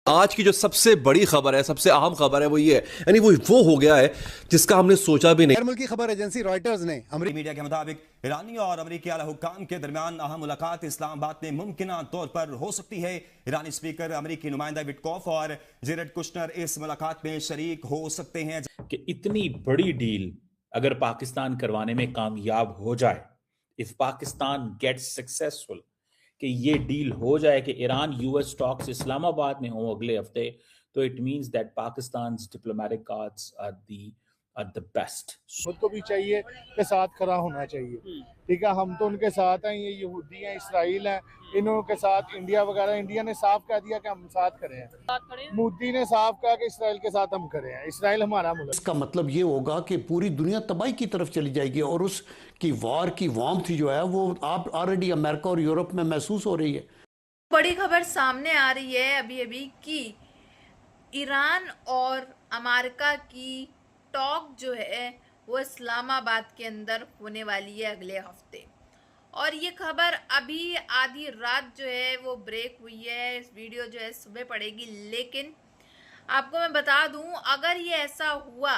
आज की जो सबसे बड़ी खबर है, सबसे अहम खबर है वो ये है, यानी वो हो गया है जिसका हमने सोचा भी नहीं। गैर मुल्की खबर एजेंसी रॉयटर्स ने अमरीकी मीडिया के मुताबिक ईरानी और अमरीकी आला हुक्काम के दरमियान अहम मुलाकात इस्लामाबाद में मुमकिन तौर पर हो सकती है। ईरानी स्पीकर, अमरीकी नुमाइंदा विटकॉफ और जेरेड कुशनर इस मुलाकात में शरीक हो सकते हैं। कि इतनी बड़ी डील अगर पाकिस्तान करवाने में कामयाब हो जाए, इफ पाकिस्तान गेट्स सक्सेसफुल, कि ये डील हो जाए कि ईरान यूएस टॉक्स इस्लामाबाद में हो अगले हफ्ते, तो it means that Pakistan diplomatic cards are the best. खुद को भी चाहिए कि साथ खड़ा होना चाहिए। ठीक है, हम तो उनके साथ हैं, ये यहूदी हैं, इसराइल हैं, इन्हों के साथ इंडिया वगैरह। इंडिया ने साफ कह दिया कि हम साथ खड़े हैं, मोदी ने साफ कहा कि इसराइल के साथ हम खड़े हैं, इसराइल हमारा मुल्क। इसका मतलब ये होगा कि पूरी दुनिया तबाही की तरफ चली जाएगी और उसकी वार की वार्मथ जो है वो आप ऑलरेडी अमेरिका और यूरोप में महसूस हो रही है। बड़ी खबर सामने आ रही है अभी अभी कि ईरान और अमेरिका की टॉक जो है वो इस्लामाबाद के अंदर होने वाली है अगले हफ्ते। और ये खबर अभी आधी रात जो है वो ब्रेक हुई है, इस वीडियो जो है सुबह पड़ेगी। लेकिन आपको मैं बता दूं, अगर ये ऐसा हुआ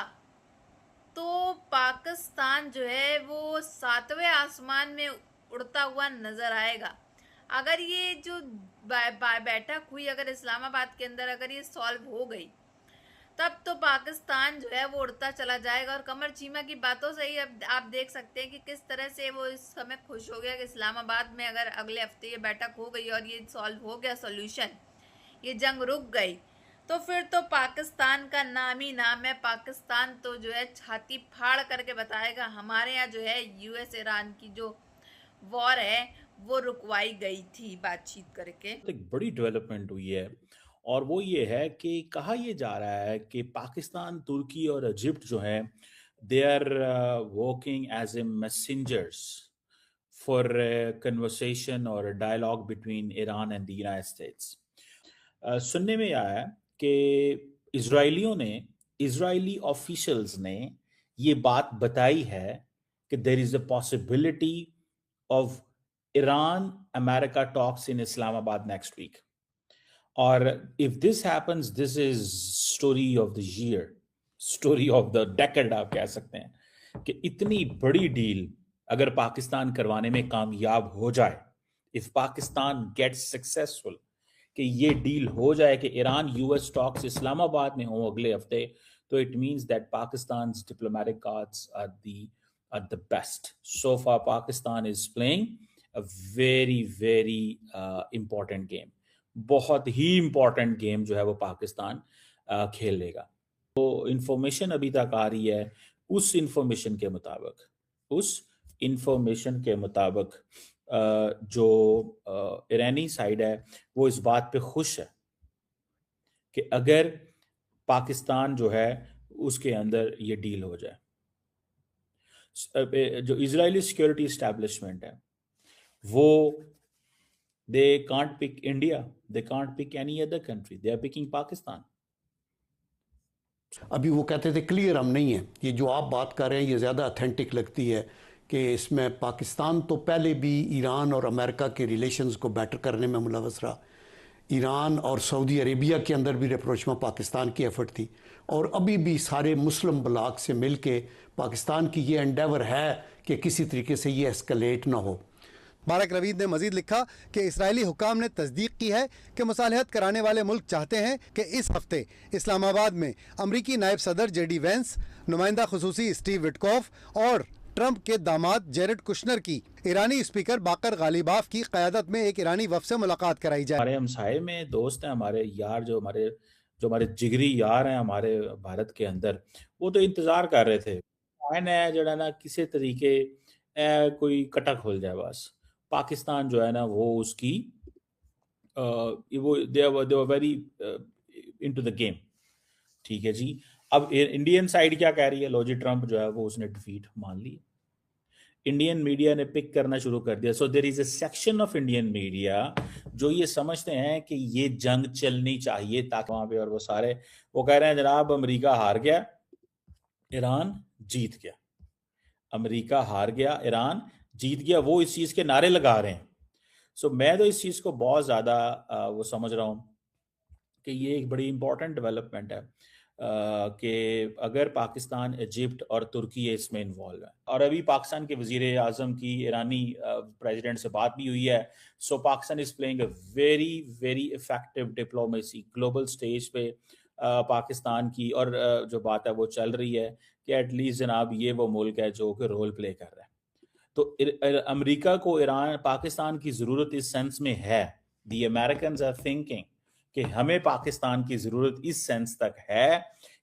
तो पाकिस्तान जो है वो 7वें आसमान में उड़ता हुआ नजर आएगा। अगर ये जो बैठक हुई, अगर इस्लामाबाद के अंदर अगर ये सॉल्व हो गई, तब तो पाकिस्तान जो है वो उड़ता चला जाएगा। और कमर चीमा की बातों से ही अब आप देख सकते हैं कि किस तरह से वो इस समय खुश हो गया कि इस्लामाबाद में अगर अगले हफ्ते ये बैठक हो गई और ये सॉल्व हो गया सोल्यूशन, ये जंग रुक गई, तो फिर तो पाकिस्तान का नाम ही नाम है। पाकिस्तान तो जो है छाती फाड़ करके बताएगा हमारे यहाँ जो है यूएस ईरान की जो वॉर है वो रुकवाई गई थी बातचीत करके। एक बड़ी डेवलपमेंट हुई है और वो ये है कि कहा यह जा रहा है कि पाकिस्तान, तुर्की और इजिप्ट जो है, they are working as a messengers for conversation और dialogue between Iran and the United States. सुनने में आया है कि इजरायली ऑफिशियल्स ने ये बात बताई है कि there is a possibility of Iran America talks in Islamabad next week. और if this happens, this is story of the year, story of the decade आप कह सकते हैं। कि इतनी बड़ी डील अगर पाकिस्तान करवाने में कामयाब हो जाए, इफ पाकिस्तान गेट्स सक्सेसफुल, कि ये डील हो जाए कि ईरान यूएस टॉक्स इस्लामाबाद में हो अगले हफ्ते, तो it means that Pakistan diplomatic cards are the best. So far Pakistan is playing a very very important game. बहुत ही इंपॉर्टेंट गेम जो है वो पाकिस्तान खेल लेगा। तो इंफॉर्मेशन अभी तक आ रही है, उस इंफॉर्मेशन के मुताबिक जो ईरानी साइड है वो इस बात पे खुश है कि अगर पाकिस्तान जो है उसके अंदर ये डील हो जाए। जो इजरायली सिक्योरिटी एस्टैब्लिशमेंट है वो they can't pick India, they can't pick any other country, they are picking Pakistan. अभी वो कहते थे क्लियर हम नहीं है। ये जो आप बात कर रहे हैं ये ज़्यादा अथेंटिक लगती है कि इसमें पाकिस्तान तो पहले भी ईरान और अमेरिका के रिलेशंस को बेटर करने में मुलवस रहा। ईरान और सऊदी अरेबिया के अंदर भी रेप्रोच में पाकिस्तान की एफर्ट थी और अभी भी सारे मुस्लिम ब्लॉक से मिल के पाकिस्तान की ये एंडेवर है कि किसी तरीके से ये एस्केलेट ना हो। बारक रवीद ने मजीद लिखा कि इसराइली हुकाम ने तस्दीक की है कि मुसालहत कराने वाले मुल्क चाहते हैं कि इस हफ्ते इस्लामाबाद में अमरीकी नायब सदर जेडी वेंस, नुमाइंदा खुसूसी स्टीव विटकॉफ और ट्रंप के दामाद जेरेड कुशनर की ईरानी स्पीकर बाकर गालिबाफ की क़यादत में एक ईरानी वफ़द से मुलाकात कराई जाए। हमारे हमसाये में दोस्त हैं, हमारे यार, जो हमारे जिगरी यार हैं हमारे भारत के अंदर, वो तो इंतज़ार कर रहे थे जड़ा ना किसी तरीके कोई कटा खुल जाए। बस पाकिस्तान जो है ना वो उसकी वो they were very into the game. ठीक है जी। अब इंडियन साइड क्या कह रही है? लो जी, ट्रंप जो है वो उसने डिफीट मान ली। इंडियन मीडिया ने पिक करना शुरू कर दिया। So there is a section of Indian media जो ये समझते हैं कि ये जंग चलनी चाहिए ताकि वहां पे, और वो सारे वो कह रहे हैं जनाब अमेरिका हार गया, ईरान जीत गया, अमेरिका हार गया, ईरान जीत गया, वो इस चीज के नारे लगा रहे हैं। सो मैं तो इस चीज को बहुत ज्यादा वो समझ रहा हूं कि ये एक बड़ी इंपॉर्टेंट डेवलपमेंट है कि अगर पाकिस्तान, इजिप्ट और तुर्की इसमें इन्वॉल्व है। और अभी पाकिस्तान के वजीर आजम की ईरानी प्रेसिडेंट से बात भी हुई है। So Pakistan is playing a very very effective diplomacy global stage पे। पाकिस्तान की और जो बात है वो चल रही है कि एटलीस्ट जनाब ये वो मुल्क है जो कि रोल प्ले कर रहा है। तो अमेरिका को ईरान पाकिस्तान की ज़रूरत इस सेंस में है। दी अमेरिकन्स आर थिंकिंग कि हमें पाकिस्तान की ज़रूरत इस सेंस तक है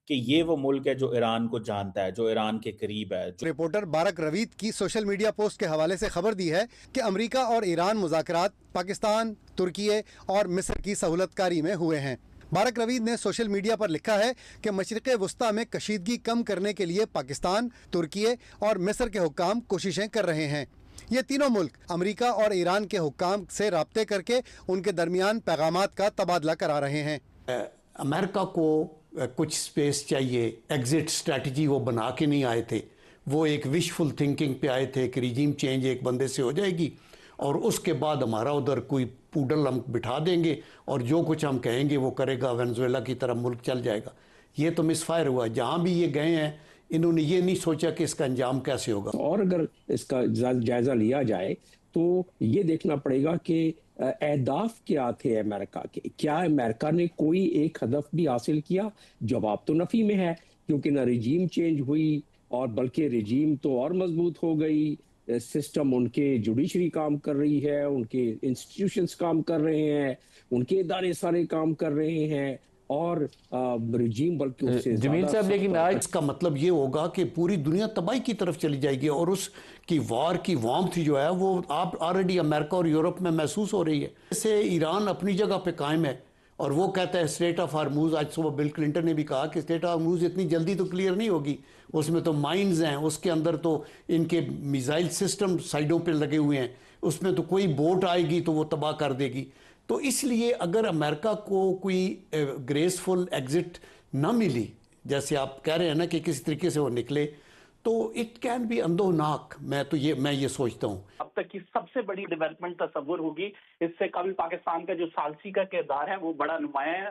कि ये वो मुल्क है जो ईरान को जानता है, जो ईरान के करीब है। रिपोर्टर बारक रवीद की सोशल मीडिया पोस्ट के हवाले से खबर दी है कि अमेरिका और ईरान मुज़ाकरात पाकिस्तान, तुर्की और मिस्र की सहूलतकारी में हुए हैं। बारक रवीद ने सोशल मीडिया पर लिखा है कि मशरिक़ वस्ता में कशीदगी कम करने के लिए पाकिस्तान, तुर्की और मिस्र के हुक्काम कोशिशें कर रहे हैं। ये तीनों मुल्क अमेरिका और ईरान के हुक्काम से राब्ते करके उनके दरमियान पैगामात का तबादला करा रहे हैं। अमेरिका को कुछ स्पेस चाहिए, एग्जिट स्ट्रैटेजी वो बना के नहीं आए थे। वो एक विशफुल थिंकिंग पे आए थे कि रिजीम चेंज एक बंदे से हो जाएगी और उसके बाद हमारा उधर कोई पूडल हम बिठा देंगे और जो कुछ हम कहेंगे वो करेगा, वेनेजुएला की तरफ मुल्क चल जाएगा। ये तो मिसफायर हुआ। जहाँ भी ये गए हैं इन्होंने ये नहीं सोचा कि इसका अंजाम कैसे होगा। और अगर इसका जायजा लिया जाए तो ये देखना पड़ेगा कि अहदाफ क्या थे अमेरिका के। क्या अमेरिका ने कोई एक हदफ भी हासिल किया? जवाब तो नफी में है, क्योंकि ना रिजीम चेंज हुई और बल्कि रिजीम तो और मजबूत हो गई। सिस्टम, उनके जुडिशरी काम कर रही है, उनके इंस्टीट्यूशंस काम कर रहे हैं, उनके इदारे सारे काम कर रहे हैं और रिजीम बल्कि उससे जमील साहब, लेकिन आज इसका मतलब ये होगा कि पूरी दुनिया तबाही की तरफ चली जाएगी और उसकी वार की वार्मथ जो है वो आप ऑलरेडी अमेरिका और यूरोप में महसूस हो रही है। जैसे ईरान अपनी जगह पे कायम है और वो कहता है स्ट्रेट ऑफ हार्मूज। आज सुबह बिल क्लिंटन ने भी कहा कि स्ट्रेट ऑफ हार्मूज इतनी जल्दी तो क्लियर नहीं होगी, उसमें तो माइंस हैं, उसके अंदर तो इनके मिसाइल सिस्टम साइडों पे लगे हुए हैं, उसमें तो कोई बोट आएगी तो वो तबाह कर देगी। तो इसलिए अगर अमेरिका को कोई ग्रेसफुल एग्जिट ना मिली, जैसे आप कह रहे हैं ना कि किसी तरीके से वो निकले, तो इट कैन बी अंदोनाक। मैं ये सोचता हूँ अब तक की सबसे बड़ी डेवलपमेंट तस्वुर होगी। इससे कभी पाकिस्तान का जो सालसी का किरदार है वो बड़ा नुमाया है।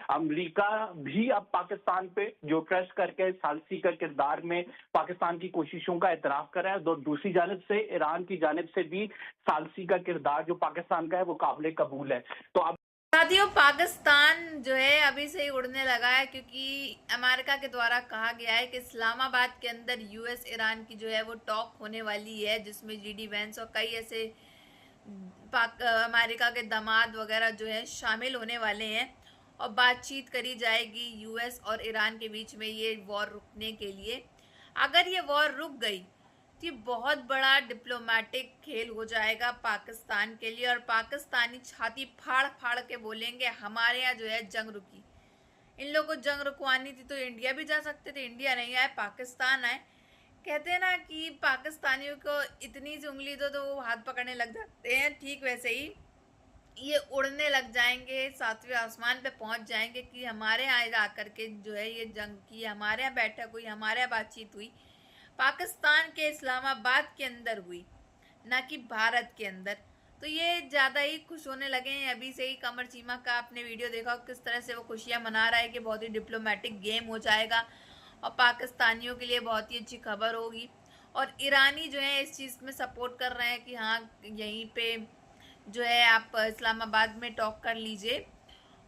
अमेरिका भी अब पाकिस्तान पे जो ट्रस्ट करके सालसी का किरदार में पाकिस्तान की कोशिशों का एतराफ कर रहा है। दूसरी जानिब से ईरान की जानिब से भी सालसी का किरदार जो पाकिस्तान का है वो काबिल कबूल है। तो अब साथियों, पाकिस्तान जो है अभी से ही उड़ने लगा है, क्योंकि अमेरिका के द्वारा कहा गया है कि इस्लामाबाद के अंदर यूएस ईरान की जो है वो टॉक होने वाली है, जिसमें जेडी वेंस और कई ऐसे अमेरिका के दामाद वगैरह जो है शामिल होने वाले हैं और बातचीत करी जाएगी यूएस और ईरान के बीच में ये वॉर रुकने के लिए। अगर ये वॉर रुक गई तो ये बहुत बड़ा डिप्लोमेटिक खेल हो जाएगा पाकिस्तान के लिए और पाकिस्तानी छाती फाड़ फाड़ के बोलेंगे हमारे यहाँ जो है जंग रुकी। इन लोगों को जंग रुकवानी थी तो इंडिया भी जा सकते थे, इंडिया नहीं आए, पाकिस्तान आए। कहते हैं ना कि पाकिस्तानियों को इतनी सी उंगली दो तो वो हाथ पकड़ने लग जाते हैं, ठीक वैसे ही ये उड़ने लग जाएंगे, सातवें आसमान पे पहुंच जाएंगे कि हमारे यहाँ आकर के जो है ये जंग की, हमारे यहाँ बैठक हुई, हमारे यहाँ बातचीत हुई। पाकिस्तान के इस्लामाबाद के अंदर हुई, ना कि भारत के अंदर। तो ये ज़्यादा ही खुश होने लगे हैं। अभी से ही कमर चीमा का आपने वीडियो देखा किस तरह से वो खुशियाँ मना रहा है कि बहुत ही डिप्लोमेटिक गेम हो जाएगा और पाकिस्तानियों के लिए बहुत ही अच्छी खबर होगी। और ईरानी जो है इस चीज़ में सपोर्ट कर रहे हैं कि हाँ यहीं पे जो है आप इस्लामाबाद में टॉक कर लीजिए।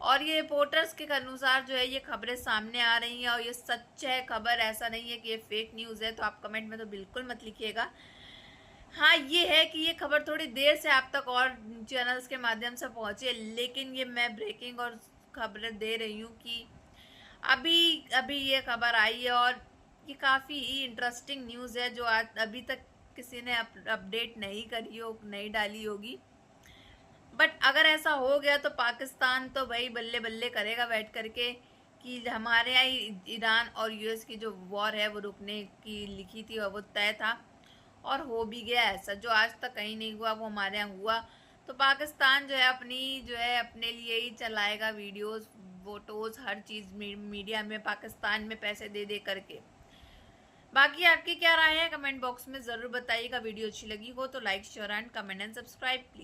और ये रिपोर्टर्स के अनुसार जो है ये खबरें सामने आ रही हैं और ये सच है खबर, ऐसा नहीं है कि ये फेक न्यूज़ है। तो आप कमेंट में तो बिल्कुल मत लिखिएगा। हाँ ये है कि ये खबर थोड़ी देर से आप तक और चैनल्स के माध्यम से पहुँची है, लेकिन ये मैं ब्रेकिंग और खबरें दे रही हूँ कि अभी ये खबर आई है और ये काफ़ी ही इंटरेस्टिंग न्यूज़ है जो आज अभी तक किसी ने अपडेट नहीं करी हो, नहीं डाली होगी। बट अगर ऐसा हो गया तो पाकिस्तान तो भाई बल्ले बल्ले करेगा बैठ करके कि हमारे यहाँ ईरान और यूएस की जो वॉर है वो रुकने की लिखी थी और वो तय था और हो भी गया। ऐसा जो आज तक कहीं नहीं हुआ वो हमारे यहाँ हुआ। तो पाकिस्तान जो है अपने लिए ही चलाएगा वीडियोस, फोटोज, हर चीज़ मीडिया में पाकिस्तान में पैसे दे दे करके। बाकी आपकी क्या राय है कमेंट बॉक्स में ज़रूर बताइएगा। वीडियो अच्छी लगी हो तो like, share and comment and subscribe please.